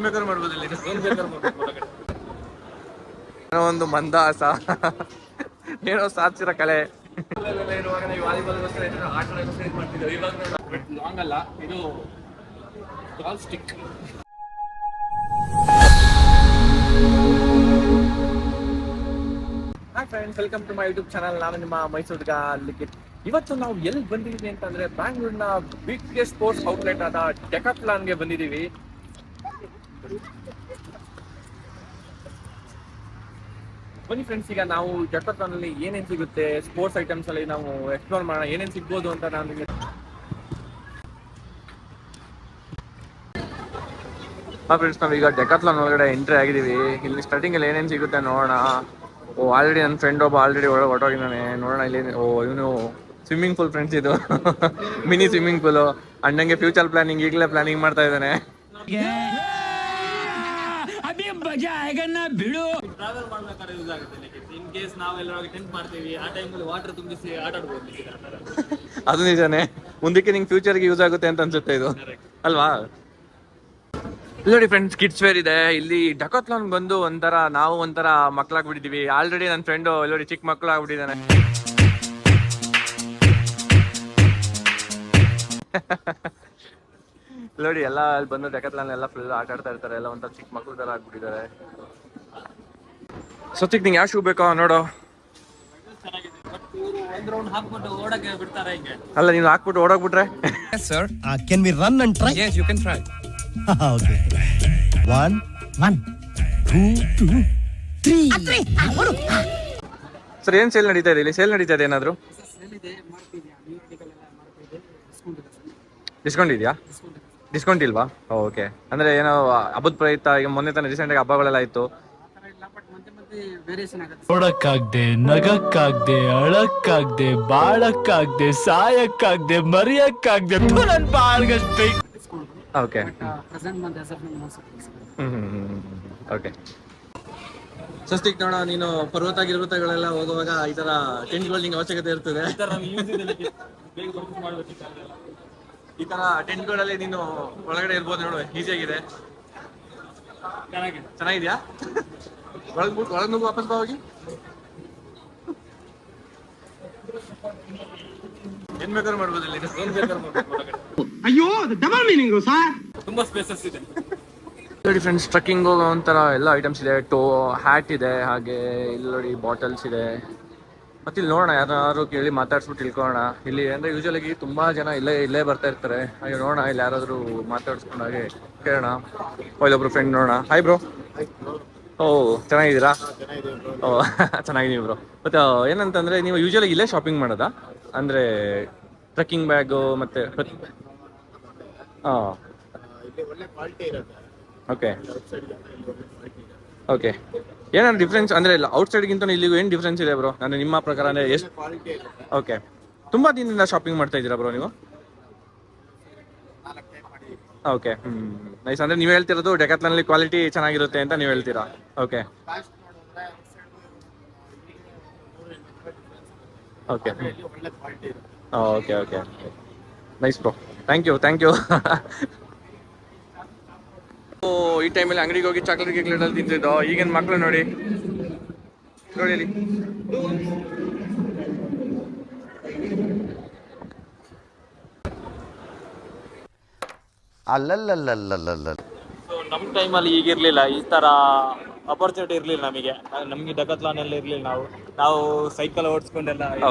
ಏನ್ ಬೇಕಾದ್ರೂ ಮಾಡ್ಬೋದು ಇಲ್ಲಿ, ಏನ್ ಬೇಕಾದ್ರೂ ಮಾಡ್ಬೋದು. ಏನೋ ಒಂದು ಮಂದಹಾಸ, ಏನೋ ಸಾಧಿಸಿರೋ ಕಲೆ. ಇರುವಾಗ ನಾವು ವಾಲಿಬಾಲ್ಗೋಸ್ಕರ ಆಟ ಆಡೋಕ್ಕೋಸ್ಕರ ಇದು ಮಾಡ್ತಿದ್ದೇವೆ. ಇವಾಗ ಲಾಂಗ್ ಅಲ್ಲ, ಇದು ball stick. Hi friends, welcome to my YouTube channel. ನಾನು ನಿಮ್ಮ ಮೈಸೂರ್ಗ ಲಿಖಿತ್. ಇವತ್ತು ನಾವು ಎಲ್ಲಿ ಬಂದಿದ್ದೀವಿ ಅಂತಂದ್ರೆ ಬ್ಯಾಂಗ್ಳೂರಿನ ಬಿಗ್ಗೆಸ್ಟ್ ಸ್ಪೋರ್ಟ್ಸ್ ಔಟ್ಲೆಟ್ ಆದ ಡೆಕಾಥ್ಲಾನ್ಗೆ ಬಂದಿದ್ದೀವಿ. ಬನ್ನಿ ಫ್ರೆಂಡ್ಸ್, ಈಗ ನಾವು ಡೆಕಾಥ್ಲಾನ್ ಅಲ್ಲಿ ಏನೇನು ಸಿಗುತ್ತೆ, ಸ್ಪೋರ್ಟ್ಸ್ ಐಟಮ್ಸ್ ಅಲ್ಲಿ ನಾವು ಎಕ್ಸ್ಪ್ಲೋರ್ ಮಾಡೋಣ, ಏನೇನು ಸಿಗ್ಬೋದು ಅಂತ ನಾನು ಫ್ರೆಂಡ್ಸ್. ನಾವೀಗ ಡೆಕಾಥ್ಲಾನ್ ಒಳಗಡೆ ಎಂಟ್ರಿ ಆಗಿದ್ದೀವಿ. ಇಲ್ಲಿ ಸ್ಟಾರ್ಟಿಂಗ್ ಅಲ್ಲಿ ಏನೇನು ಸಿಗುತ್ತೆ ನೋಡೋಣ. ಆಲ್ರೆಡಿ ನನ್ನ ಫ್ರೆಂಡ್ ಒಬ್ಬ ಆಲ್ರೆಡಿ ಒಳಗೆ ಹೊರಟೋಗಿದ್ದಾನೆ. ನೋಡೋಣ ಇಲ್ಲಿ. ಇವನು ಸ್ವಿಮ್ಮಿಂಗ್ ಪೂಲ್ ಫ್ರೆಂಡ್ಸ್, ಇದು ಮಿನಿ ಸ್ವಿಮ್ಮಿಂಗ್ ಪೂಲು. ಅಣ್ಣಂಗೆ ಫ್ಯೂಚರ್ ಪ್ಲಾನಿಂಗ್ ಈಗಲೇ ಪ್ಲಾನಿಂಗ್ ಮಾಡ್ತಾ ಇದ್ದಾನೆ. ಟ್ರಾವೆಲ್ ಮಾಡ್ಬೇಕಾದ್ರೆ ಯೂಸ್ ಆಗುತ್ತೆ. ಇನ್ ಕೇಸ್ ನಾವೆಲ್ಲ ಟೆಂಟ್ ಮಾಡ್ತೀವಿ, ಆ ಟೈಮಲ್ಲಿ ವಾಟರ್ ತುಂಬಿಸಿ ಆಟ ಆಡ್ಬೋದು. ಅದು ನಿಜಾನೇ, ಮುಂದಕ್ಕೆ ನಿಂಗೆ ಫ್ಯೂಚರ್ಗೆ ಯೂಸ್ ಆಗುತ್ತೆ ಅಂತ ಅನ್ಸುತ್ತೆ ಇದು, ಅಲ್ವಾ? ನೋಡಿ ಫ್ರೆಂಡ್ಸ್, ಕಿಡ್ಸ್ ವೇರ್ ಇದೆ ಇಲ್ಲಿ. ಡೆಕಾಥ್ಲಾನ್ ಬಂದು ನಾವು ಒಂಥರ ಮಕ್ಳಾಗ್ಬಿಟ್ಟಿದೀವಿ. ಆಲ್ರೆಡಿ ನನ್ನ ಫ್ರೆಂಡು ಎಲ್ಲೋಡಿ ಚಿಕ್ಕ ಮಕ್ಳು ಆಗ್ಬಿಟ್ಟಿದ್ದಾನೆ. ನೋಡಿ ಎಲ್ಲ ಅಲ್ಲಿ ಬಂದು ಡೆಕಾಥ್ಲಾನ್ ಎಲ್ಲ ಫುಲ್ ಆಟ ಆಡ್ತಾ ಇರ್ತಾರೆ. ಎಲ್ಲ ಒಂಥರ ಚಿಕ್ಕ ಮಕ್ಳು ತರ ಆಗ್ಬಿಟ್ಟಿದ್ದಾರೆ. ಸತ್ಯಕ್ ನಿಂಗೆ ಯಾವ ಶೂ ಬೇಕೋ ನೋಡು. ಅಲ್ಲ, ನೀನು ಹಾಕ್ಬಿಟ್ಟು ಓಡೋಗ್ಬಿಟ್ರೆ sir, can we run and try? Yes, you can try. Okay, 1 2 3. Sir, ಏನ್ ಸೇಲ್ ನಡೀತಾ ಇದೆ ಇಲ್ಲಿ? ಸೇಲ್ ನಡೀತಾ ಇದೆ ಏನಾದ್ರು? ಡಿಸ್ಕೌಂಟ್ ಇದೆಯಾ? ಡಿಸ್ಕೌಂಟ್ ಇಲ್ವಾ? ಓಕೆ. ಅಂದ್ರೆ ಏನೋ ಹಬ್ಬದ ಪ್ರಯುಕ್ತ, ಈಗ ಮೊನ್ನೆ ತಾನೇ ರೀಸೆಂಟ್ ಆಗಿ ಹಬ್ಬಗಳೆಲ್ಲ ಇತ್ತು. ನೋಡಕ್ಕಾಗ್ದೆ, ನಗಕ್ಕಾಗ್ದೆ, ಅಳಕ್ಕಾಗ್ದೆ, ಬಾಳಕ್ಕಾಗ್ದೆ, ಸಾಯಕ್ಕಾಗ್ದೆ, ಮರಿಯಕ್ಕಾಗ್ದೆ, ನನ್ ಬಾಳ್ಗಷ್ಟೇ. ಓಕೆ. ಓಕೆ. ಸಸ್ತಿಕ್ ನೋಡ, ನೀನು ಪರ್ವತಗಳೆಲ್ಲ ಹೋಗುವಾಗ ಈ ತರ ಟೆಂಟ್ಗಳು ನಿಂಗೆ ಅವಶ್ಯಕತೆ ಇರ್ತದೆ. ಈ ತರ ಟೆಂಟ್ಗಳಲ್ಲಿ ನೀನು ಒಳಗಡೆ ಇರ್ಬೋದು. ನೋಡು, ಈಸಿಯಾಗಿದೆ, ಚೆನ್ನಾಗಿದ್ಯಾ? ಒಳಗ್ ನುಗ್ಗು, ವಾಪಸ್ ಬಾ ಹೋಗಿ. ಏನ್ ಬೇಕಾದ್ರೂ ಮಾಡ್ಬೋದು ಇಲ್ಲಿ, ಏನ್ ಬೇಕಾದ್ರೂ ಮಾಡ್ಬೋದು. ಅಯ್ಯೋ, ಡಬಲ್ ಮೀನಿಂಗ್ ಸರ್. ತುಂಬಾ ಸ್ಪೇಸಸ್ ಇದೆ ನೋಡಿ ಫ್ರೆಂಡ್ಸ್. ಟ್ರಕ್ಕಿಂಗ್ ಹೋಗೋ ಒಂಥರ ಎಲ್ಲ ಐಟಮ್ಸ್ ಇದೆ. ಹ್ಯಾಟ್ ಇದೆ, ಹಾಗೆ ಇಲ್ಲಿ ನೋಡಿ ಬಾಟಲ್ಸ್ ಇದೆ. ಮತ್ತೆ ಇಲ್ಲಿ ನೋಡೋಣ, ಯಾರು ಕೇಳಿ ಮಾತಾಡ್ಸ್ಬಿಟ್ಟು ತಿಳ್ಕೊಳ್ಳೋಣ. ಇಲ್ಲಿ ಅಂದ್ರೆ ಯೂಶುವಲಾಗಿ ತುಂಬಾ ಜನ ಇಲ್ಲೇ ಬರ್ತಾ ಇರ್ತಾರೆ. ಹಾಗೆ ನೋಡೋಣ, ಇಲ್ಲಿ ಯಾರಾದ್ರೂ ಮಾತಾಡ್ಸ್ಕೊಂಡು ಹಾಗೆ ಕೇಳೋಣ. ಒಳ್ಳೊಬ್ರು ಫ್ರೆಂಡ್ ನೋಡೋಣ. Hi bro. ಓ, ಚೆನ್ನಾಗಿದ್ದೀರಾ? ಓ, ಚೆನ್ನಾಗಿದ್ದೀವಿ ಬ್ರೋ. ಮತ್ತೆ ಏನಂತಂದ್ರೆ, ನೀವು ಯೂಶುವಲಾಗಿ ಇಲ್ಲೇ ಶಾಪಿಂಗ್ ಮಾಡೋದಾ? ಅಂದ್ರೆ ಟ್ರಕ್ಕಿಂಗ್ ಬ್ಯಾಗು ಮತ್ತೆ ಓಕೆ ಓಕೆ. ಏನಾದ್ರು ಡಿಫ್ರೆನ್ಸ್ ಅಂದ್ರೆ ಔಟ್ ಸೈಡ್ಗಿಂತ ಇಲ್ಲಿಗೂ ಏನು ಡಿಫ್ರೆನ್ಸ್ ಇದೆ ಬ್ರೋ? ನಾನು ನಿಮ್ಮ ಪ್ರಕಾರ ಅಂದ್ರೆ ಎಷ್ಟು? ಓಕೆ. ತುಂಬಾ ದಿನದಿಂದ ಶಾಪಿಂಗ್ ಮಾಡ್ತಾ ಇದ್ದೀರಾ ಬ್ರೋ ನೀವು? ಓಕೆ. ನೈಸ್. ಅಂದ್ರೆ ನೀವು ಹೇಳ್ತಿರೋದು ಡೆಕಾಥ್ಲಾನಲ್ಲಿ ಕ್ವಾಲಿಟಿ ಚೆನ್ನಾಗಿರುತ್ತೆ ಅಂತ ನೀವು ಹೇಳ್ತೀರಾ? Okay okay okay okay. Nice bro, thank you. ಈ ಟೈಮಲ್ಲಿ ಅಂಗಡಿಗೆ ಹೋಗಿ ಚಾಕ್ಲೇಟ್ ಅಲ್ಲಿ ತಿಂತಿದ್ದೋ. ಈಗಿನ ಮಕ್ಳು ನೋಡಿ ಇಲ್ಲಿ. ಅಲ್ಲಲ್ಲಲ್ಲಲ್ಲಲ್ಲ. ನಮ್ಮ ಟೈಮಲ್ಲಿ ಈಗಿರ್ಲಿಲ್ಲ, ಈ ತರ ಅಪರ್ಚುನಿಟಿ ಇರ್ಲಿಲ್ಲ ನಮಗೆ ಡೆಕಾಥ್ಲಾನ್ ಎಲ್ಲ ಇರ್ಲಿಲ್ಲ. ನಾವು ಸೈಕಲ್ ಓಡಿಸ್ಕೊಂಡೆಲ್ಲ,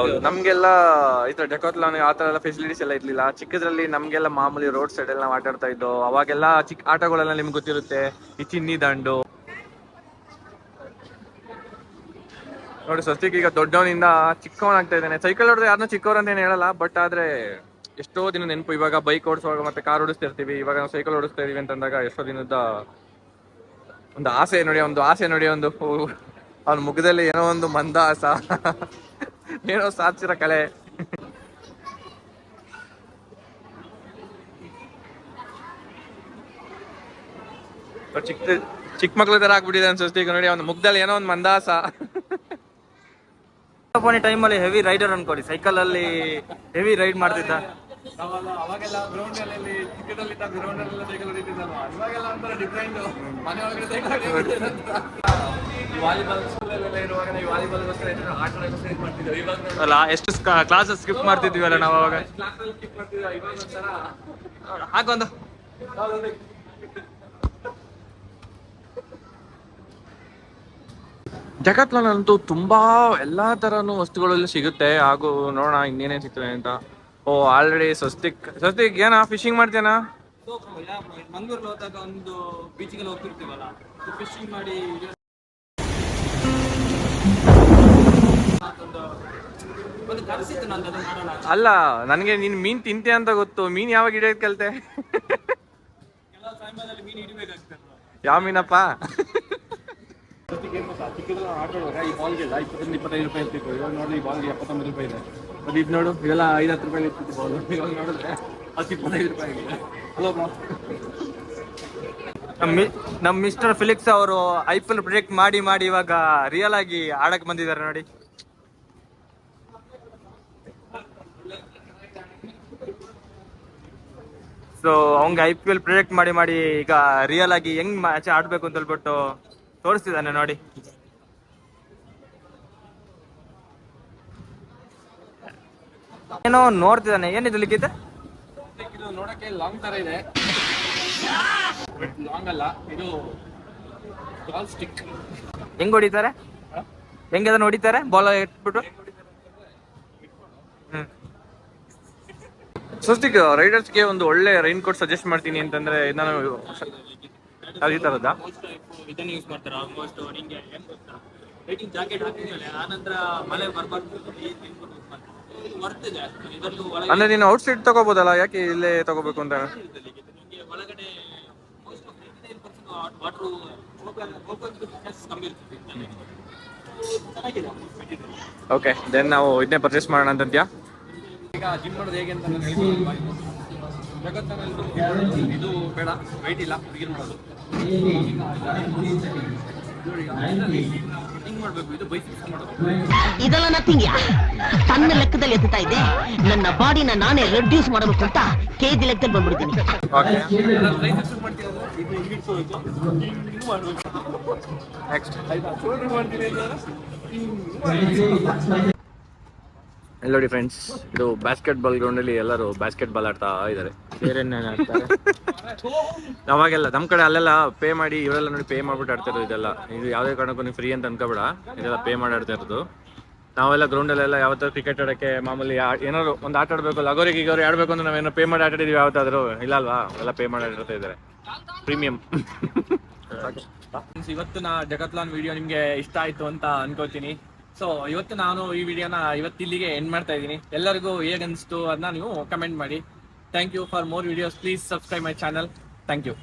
ನಮ್ಗೆಲ್ಲ ಈ ತರ ಡೆಕಾಥ್ಲಾನ್ ಆ ತರ ಎಲ್ಲ ಫೆಸಿಲಿಟೀಸ್ ಎಲ್ಲ ಇರ್ಲಿಲ್ಲ. ಚಿಕ್ಕದ್ರಲ್ಲಿ ನಮ್ಗೆಲ್ಲ ಮಾಮೂಲಿ ರೋಡ್ ಸೈಡ್ ಎಲ್ಲ ನಾವು ಆಟ ಆಡ್ತಾ ಇದ್ದೋ. ಅವಾಗೆಲ್ಲ ಚಿಕ್ಕ ಆಟಗಳೆಲ್ಲ ನಿಮ್ಗೆ ಗೊತ್ತಿರುತ್ತೆ. ಈ ಚಿನ್ನಿ ದಾಂಡು ನೋಡಿ. ಸಸ್ತಿಕ್ ಈಗ ದೊಡ್ಡವನಿಂದ ಚಿಕ್ಕವನಾಗ್ತಾ ಇದ್ದಾನೆ. ಸೈಕಲ್ ಹೊಡೆದ್ರೆ ಯಾರನ್ನೂ ಚಿಕ್ಕವ್ರು ಅಂತ ಏನು ಹೇಳಲ್ಲ, ಬಟ್ ಆದ್ರೆ ಎಷ್ಟೋ ದಿನ ನೆನಪು. ಇವಾಗ ಬೈಕ್ ಓಡಿಸುವಾಗ ಮತ್ತೆ ಕಾರ್ ಓಡಿಸ್ತಿರ್ತೀವಿ, ಇವಾಗ ನಾವು ಸೈಕಲ್ ಓಡಿಸ್ತಾ ಇದೀವಿ ಅಂತಂದಾಗ ಎಷ್ಟೋ ದಿನದ ಒಂದು ಆಸೆ ನೋಡಿ. ಒಂದು ಅವ್ನ ಮುಖದಲ್ಲಿ ಏನೋ ಒಂದು ಮಂದಹಾಸ, ಏನೋ ಸಾಧಿಸಿರೋ ಕಲೆ. ಚಿಕ್ಕ ಮಕ್ಳ ತರ ಆಗ್ಬಿಟ್ಟಿದೆ ಅನ್ಸುತ್ತೆ ಈಗ ನೋಡಿ. ಅವ್ನ ಮುಖದಲ್ಲಿ ಏನೋ ಒಂದು ಮಂದಹಾಸ. ಟೈಮಲ್ಲಿ ಹೆವಿ ರೈಡರ್ ಅನ್ಕೊಡಿ, ಸೈಕಲ್ ಅಲ್ಲಿ ಹೆವಿ ರೈಡ್ ಮಾಡ್ತಿದ್ದ. ಅವಾಗೆಲ್ಲ ಗ್ರೌಂಡ್ ಅಲ್ಲಿ ಕ್ರಿಕೆಟ್ ಅಲ್ಲಿ ಗ್ರೌಂಡ್ ಅಲ್ಲೆಲ್ಲ ಸೈಕಲ್ ಹೊಡಿತಿದ್ದಲ್ವಾ, ಇವಾಗೆಲ್ಲ ಒಂಥರ ಡಿಫ್ರೆಂಟ್. ಮನೆ ಒಳಗಡೆ ಸೈಕಲ್ ವಾಲಿಬಾಲ್ ಸ್ಕೂಲಲ್ಲೆಲ್ಲ ಇರುವಾಗ ನಾವು ವಾಲಿಬಾಲ್ಗೋಸ್ಕರ ಆಟ ಆಡೋಕ್ಕೋಸ್ಕರ ಇದು ಮಾಡ್ತಿದ್ವಿ. ಇವಾಗ ಅಲ್ಲ ಎಷ್ಟು ಕ್ಲಾಸಸ್ ಸ್ಕಿಪ್ ಮಾಡ್ತಿದ್ವಿ ಅಲ್ಲ ನಾವು ಅವಾಗ. ಕ್ಲಾಸಲ್ಲಿ ಸ್ಕಿಪ್ ಮಾಡ್ತಿದ್ವಿ, ಇವಾಗ ಒಂಥರ ಹಾಕೊಂದು ಡೆಕಾಥ್ಲಾನ್ ಅಂತೂ ತುಂಬಾ ಎಲ್ಲಾ ತರನು ವಸ್ತುಗಳೆಲ್ಲ ಸಿಗುತ್ತೆ. ಹಾಗೂ ನೋಡೋಣ ಇನ್ನೇನೇನ್ ಸಿಗ್ತದೆ ಅಂತ. ಓ ಆಲ್ರೆಡಿ ಸ್ವಸ್ತಿಕ್ ಏನ ಫಿಶಿಂಗ್ ಮಾಡ್ತೇನಾ? ಮಂಗಳೂರಲ್ಲಿ ಹೋದಾಗ ಒಂದು ಬೀಚಿಗೆಲ್ಲ ಹೋಗ್ತಿರ್ತೀವಲ್ಲ, ಫಿಶಿಂಗ್ ಮಾಡಿ ಒಂದು ಕನಸಿತ್ತು ನಂದು ಅದು ಮಾಡೋಣ. ಅಲ್ಲ, ನನಗೆ ನೀನ್ ಮೀನ್ ತಿಂತೆ ಅಂತ ಗೊತ್ತು. ಮೀನ್ ಯಾವಾಗ ಹಿಡಿಯೋದ್ ಕಲ್ತೆ? ಕೆಲವು ಸಮಯದಲ್ಲಿ ಮೀನು ಹಿಡಿಬೇಕಾಗ್ತದೆ. ಯಾವ ಮೀನಪ್ಪ? ಚಿಕ್ಕದ್ರ ಆಟ ಆಡುವಾಗ ಈ ಬಾಲ್ಗೆಲ್ಲ 20-25 ರೂಪಾಯಿ ಇರ್ತಿತ್ತು. ಇವಾಗ ನೋಡಿ ಈ ಬಾಲ್ಗೆ 79 ರೂಪಾಯಿ ಇದೆ. ಅದು ಇದು ನೋಡು, ಇವೆಲ್ಲ 5-10 ರೂಪಾಯಿ ಇರ್ತಿತ್ತು ಬಾಲ್. ಇವಾಗ ನೋಡಿದ್ರೆ ಅದು 25 ರೂಪಾಯಿ ಆಗಿದೆ. ಹಲೋ ನಮ್ಮ ಮಿಸ್ಟರ್ ಫಿಲಿಕ್ಸ್ ಅವರು ಐಪಿಎಲ್ ಪ್ರೆಡಿಕ್ಟ್ ಮಾಡಿ ಇವಾಗ ರಿಯಲ್ ಆಗಿ ಆಡಕ್ ಬಂದಿದ್ದಾರೆ ನೋಡಿ. ಸೊ ಅವಂಗ IPL ಪ್ರೆಡಿಕ್ಟ್ ಮಾಡಿ ಈಗ ರಿಯಲ್ ಆಗಿ ಹೆಂಗ್ ಮ್ಯಾಚ್ ಆಡ್ಬೇಕು ಅಂತ ಹೇಳ್ಬಿಟ್ಟು ತೋರಿಸ್ತಿದ್ದಾನೆ ನೋಡಿ. ಏನೋ ನೋಡ್ತಿದ್ದಾನೆ. ಏನಿದು ಲಿಖಿತ? ಇದು ನೋಡಕ್ಕೆ ಲಾಂಗ್ ತರ ಇದೆ, ಬಟ್ ಲಾಂಗ್ ಅಲ್ಲ. ಇದು ಬಾಲ್ ಸ್ಟಿಕ್. ಹೆಂಗ್ ಹೊಡಿತಾರೆ? ಹೆಂಗ್ ಅದನ್ನ ಹೊಡಿತಾರೆ ಬಾಲ್ ಇಟ್ಬಿಟ್ಟು? ಸ್ವಸ್ತಿಕ್ ರೈಡರ್ಸ್ಗೆ ಒಂದು ಒಳ್ಳೆ ರೈನ್ ಕೋಟ್ ಸಜೆಸ್ಟ್ ಮಾಡ್ತೀನಿ ಅಂತಂದ್ರೆ ನಾನು ಈ ತರದ ಇದನ್ನ ಯೂಸ್ ಮಾಡ್ತಾರೆ. ಆಲ್ಮೋಸ್ಟ್ ನಿಂಗೆ ಏನ್ ಗೊತ್ತಾ, ರೈಟಿಂಗ್ ಜಾಕೆಟ್ ಹಾಕಿದ್ಮೇಲೆ ಆನಂತರ ಮಳೆ ಬರ್ಬಾರ್ದು ಬರ್ತಿದೆ. ಇದರಲ್ಲೂ ಒಳಗೆ ಅಂದ್ರೆ ನೀನು ಔಟ್ ಸೈಡ್ ತಗೋಬೋದಲ್ಲ, ಯಾಕೆ ಇಲ್ಲೇ ತಗೋಬೇಕು ಅಂತ? ನಿಮಗೆ ಒಳಗಡೆ ವಾಟರ್ ಕಮ್ಮಿ ಇರ್ತದೆ. ಚೆನ್ನಾಗಿದೆ. ಓಕೆ, ದೆನ್ ನಾವು ಇದನ್ನೇ ಪರ್ಚೇಸ್ ಮಾಡೋಣ ಅಂತಂದ್ಯಾ? ಈಗ ಜಿಮ್ ಮಾಡೋದು ಹೇಗೆ ಅಂತ ನಾನು ಹೇಳ್ತೀನಿ. ಜಗತ್ತಿನಲ್ಲಿ ಇದು ಬೇಡ, ವೆಯ್ಟ್ ಇಲ್ಲ, ಬಿಗಿನ್ ಮಾಡೋದು. ಹಿಂಗ್ ಮಾಡ್ಬೇಕು, ಇದು ಬೈಸಿಕ್ಸ್ ಮಾಡೋದು. ಇದೆಲ್ಲ ನಥಿಂಗ್ ಯಾ, ಸಣ್ಣ ಲೆಕ್ಕದಲ್ಲಿ ಎತ್ತಾ ಇದೆ. ನನ್ನ ಬಾಡಿನ ನಾನೇ ರೆಡ್ಯೂಸ್ ಮಾಡಬೇಕು ಅಂತ ಕೆಜಿ ಲೆಕ್ಕದಲ್ಲಿ ಬಂದ್ಬಿಡ್ತೀನಿ. ಬೈಸಿಕ್ಸ್ ಮಾಡ್ತಿರೋದು ಇದು ಹಿಂಗ್ ಇಟ್ಕೋಬೇಕು, ಹಿಂಗ್ ಮಾಡ್ಬೇಕು. ನೆಕ್ಸ್ಟ್ ಆಯ್ತಾ, ಶೋಲ್ಡರ್ ಮಾಡ್ತೀನಿ ಅಂದ್ರೆ ಎಲ್ಲ ನೋಡಿ ಫ್ರೆಂಡ್ಸ್, ಇದು ಬ್ಯಾಸ್ಕೆಟ್ ಬಾಲ್ ಗ್ರೌಂಡ್ ಅಲ್ಲಿ ಎಲ್ಲರೂ ಬ್ಯಾಸ್ಕೆಟ್ ಬಾಲ್ ಆಡ್ತಾ ಇದ್ದಾರೆ. ಬೇರೆನೇ ಆಡ್ತಾರೆ. ಅವಾಗೆಲ್ಲ ನಮ್ಮ ಕಡೆ ಅಲ್ಲೆಲ್ಲ ಪೇ ಮಾಡಿ, ಇವರೆಲ್ಲ ನೋಡಿ ಪೇ ಮಾಡ್ಬಿಟ್ಟು ಆಡ್ತಾ ಇರೋದು ಇದೆಲ್ಲ. ಇದು ಯಾವುದೇ ಕಾರಣಕ್ಕೂ ನೀವು ಫ್ರೀ ಅಂತ ಅನ್ಕೋಬೇಡ, ಇದೆಲ್ಲ ಪೇ ಮಾಡಿ ಆಡ್ತಾ ಇರೋದು. ನಾವೆಲ್ಲ ಗ್ರೌಂಡಲ್ಲೆಲ್ಲ ಯಾವತ್ತಾದ್ರು ಕ್ರಿಕೆಟ್ ಆಡೋಕ್ಕೆ ಮಾಮೂಲಿ ಏನಾದ್ರು ಒಂದು ಆಟ ಆಡಬೇಕು, ಲಗೋರಿಗೆ ಈಗೋರಿಗೆ ಆಡಬೇಕು ಅಂದ್ರೆ ನಾವೇನೋ ಪೇ ಮಾಡಿ ಆಟಾಡಿದ್ವಿ ಯಾವತ್ತಾದ್ರು? ಇಲ್ಲ ಅಲ್ವಾ, ಎಲ್ಲ ಪೇ ಮಾಡಿ ಆಡ್ತಾ ಇದ್ದಾರೆ. ಪ್ರೀಮಿಯಂ. ಇವತ್ತು ಡೆಕಾಥ್ಲಾನ್ ವಿಡಿಯೋ ನಿಮ್ಗೆ ಇಷ್ಟ ಆಯ್ತು ಅಂತ ಅನ್ಕೋತೀನಿ. ಸೊ ಇವತ್ತು ನಾನು ಈ ವಿಡಿಯೋನ ಇಲ್ಲಿಗೆ ಎಂಡ್ ಮಾಡ್ತಾ ಇದ್ದೀನಿ. ಎಲ್ಲರಿಗೂ ಹೇಗನ್ನಿಸ್ತು ಅದನ್ನ ನೀವು ಕಮೆಂಟ್ ಮಾಡಿ. Thank you for more videos. Please subscribe my channel. Thank you.